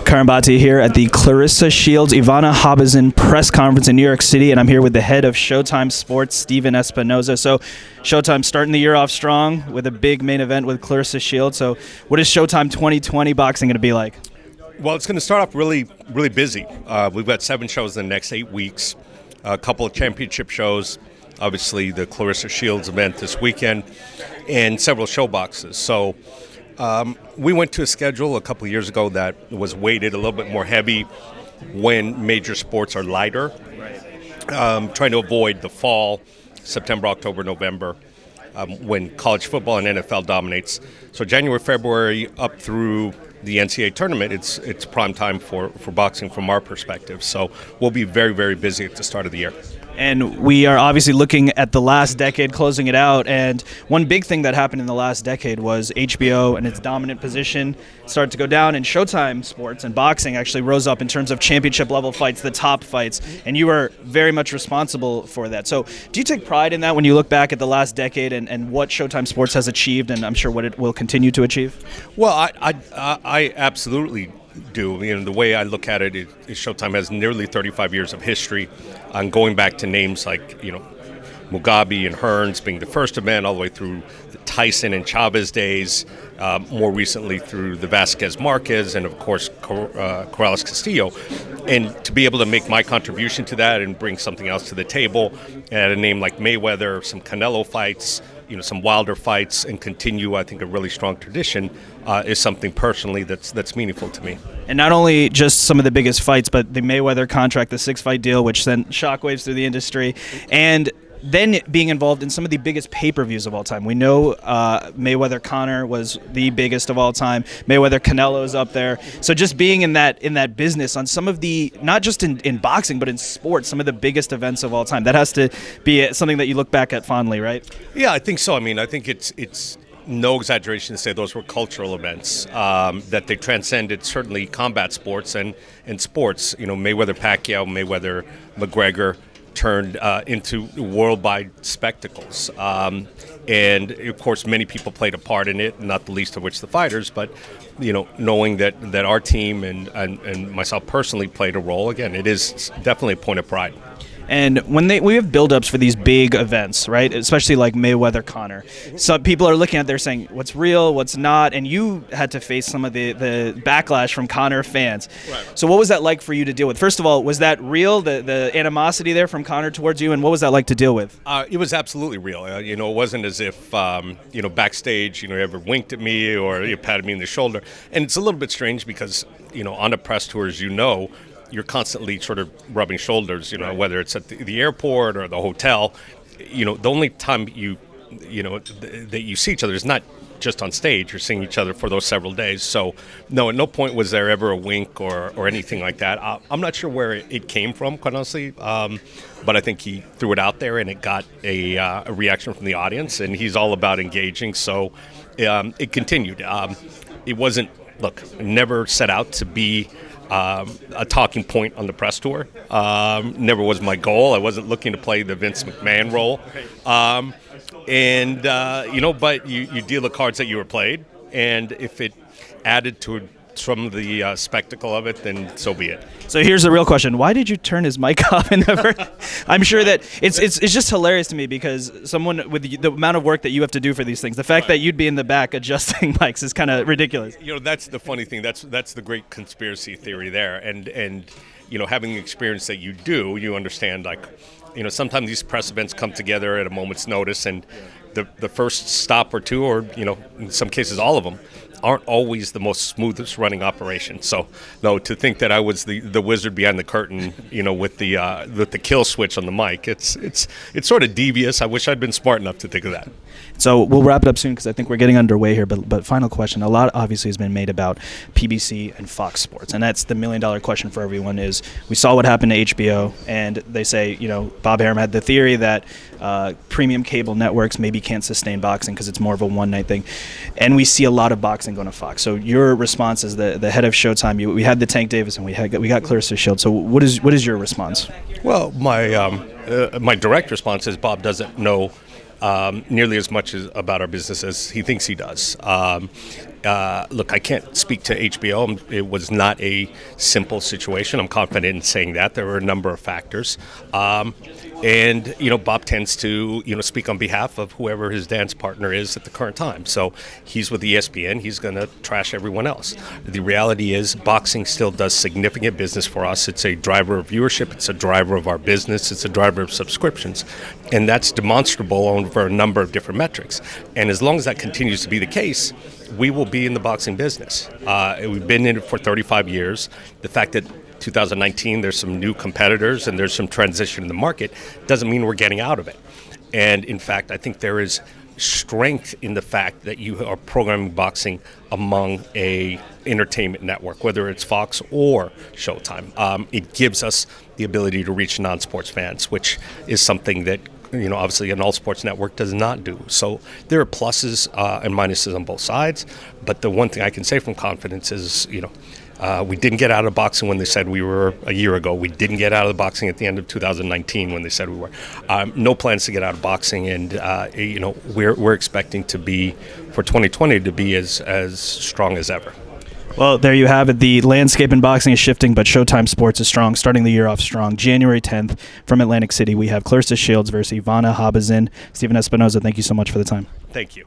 Curran Bhatia here at the Clarissa Shields Ivana Habazin press conference in New York City, and I'm here with the head of Showtime Sports, Stephen Espinoza. So Showtime starting the year off strong with a big main event with Clarissa Shields. So what is Showtime 2020 boxing going to be like? Well, it's going to start off really busy. We've got 7 shows in the next 8 weeks, a couple of championship shows, obviously the Clarissa Shields event this weekend, and several show boxes. So we went to a schedule a couple of years ago that was weighted a little bit more heavy when major sports are lighter, trying to avoid the fall, September, October, November, when college football and NFL dominates. So January, February, up through the NCAA tournament, it's prime time for boxing from our perspective. So we'll be very busy at the start of the year. And we are obviously looking at the last decade, closing it out. And one big thing that happened in the last decade was HBO and its dominant position started to go down, and Showtime Sports and boxing actually rose up in terms of championship-level fights, the top fights. And you were very much responsible for that. So do you take pride in that when you look back at the last decade and what Showtime Sports has achieved, and I'm sure what it will continue to achieve? Well, I absolutely do. You know, the way I look at it is Showtime has nearly 35 years of history, on going back to names like, Mugabe and Hearns being the first event, all the way through the Tyson and Chavez days, more recently through the Vasquez Marquez, and of course Corrales Castillo. And to be able to make my contribution to that and bring something else to the table, add a name like Mayweather, some Canelo fights, some Wilder fights, and continue, I think, a really strong tradition is something personally that's meaningful to me. And not only just some of the biggest fights, but the Mayweather contract, the 6-fight deal, which sent shockwaves through the industry, and then being involved in some of the biggest pay-per-views of all time. We know Mayweather Conor was the biggest of all time. Mayweather Canelo is up there. So just being in that business on some of the, not just in boxing, but in sports, some of the biggest events of all time. That has to be something that you look back at fondly, right? Yeah, I think so. I mean, I think it's no exaggeration to say those were cultural events, that they transcended certainly combat sports and sports. Mayweather Pacquiao, Mayweather McGregor turned into worldwide spectacles. And of course, many people played a part in it, not the least of which the fighters, but knowing that our team and myself personally played a role, again, it is definitely a point of pride. And when we have build-ups for these big events, right, especially like Mayweather Conor, some people are looking at there saying what's real, what's not, and you had to face some of the backlash from Conor fans. Right. So what was that like for you to deal with? First of all, was that real, the animosity there from Conor towards you, and what was that like to deal with? It was absolutely real. It wasn't as if, backstage, you ever winked at me or you patted me in the shoulder. And it's a little bit strange because, on a press tour, as you're constantly sort of rubbing shoulders, whether it's at the airport or the hotel. The only time that you see each other is not just on stage. You're seeing each other for those several days. So, no, at no point was there ever a wink or anything like that. I'm not sure where it came from, quite honestly, but I think he threw it out there and it got a reaction from the audience, and he's all about engaging. So it continued. It wasn't, never set out to be a talking point on the press tour. Never was my goal. I wasn't looking to play the Vince McMahon role. But you deal the cards that you were played, and if it added to some of the spectacle of it, then so be it. So here's the real question: why did you turn his mic off? I'm sure that it's just hilarious to me, because someone with the amount of work that you have to do for these things, the fact that you'd be in the back adjusting mics is kind of ridiculous. That's the funny thing. That's the great conspiracy theory there, and having the experience that you do, you understand sometimes these press events come together at a moment's notice, and the first stop or two, or in some cases all of them, aren't always the most smoothest running operation. So, no, to think that I was the wizard behind the curtain, with the kill switch on the mic, it's sort of devious. I wish I'd been smart enough to think of that. So we'll wrap it up soon because I think we're getting underway here. But final question: a lot obviously has been made about PBC and Fox Sports, and that's the million-dollar question for everyone. Is we saw what happened to HBO, and they say Bob Arum had the theory that premium cable networks maybe can't sustain boxing because it's more of a one-night thing, and we see a lot of boxing going to Fox. So your response as the head of Showtime, we had the Tank Davis and we got Clarissa Shields. So what is your response? Well, my direct response is Bob doesn't know nearly as much about our business as he thinks he does. Look, I can't speak to HBO. It was not a simple situation. I'm confident in saying that. There were a number of factors. And, Bob tends to, speak on behalf of whoever his dance partner is at the current time. So he's with ESPN. He's going to trash everyone else. The reality is boxing still does significant business for us. It's a driver of viewership. It's a driver of our business. It's a driver of subscriptions. And that's demonstrable over a number of different metrics. And as long as that continues to be the case, we will be in the boxing business. We've been in it for 35 years. The fact that 2019 there's some new competitors and there's some transition in the market doesn't mean we're getting out of it. And in fact, I think there is strength in the fact that you are programming boxing among a entertainment network, whether it's Fox or Showtime. It gives us the ability to reach non-sports fans, which is something that obviously an all-sports network does not do. So there are pluses and minuses on both sides. But the one thing I can say from confidence is, we didn't get out of boxing when they said we were a year ago. We didn't get out of the boxing at the end of 2019 when they said we were. No plans to get out of boxing, and we're expecting to be, for 2020, to be as strong as ever. Well, there you have it. The landscape in boxing is shifting, but Showtime Sports is strong, starting the year off strong. January 10th from Atlantic City, we have Clarissa Shields versus Ivana Habazin. Stephen Espinoza, thank you so much for the time. Thank you.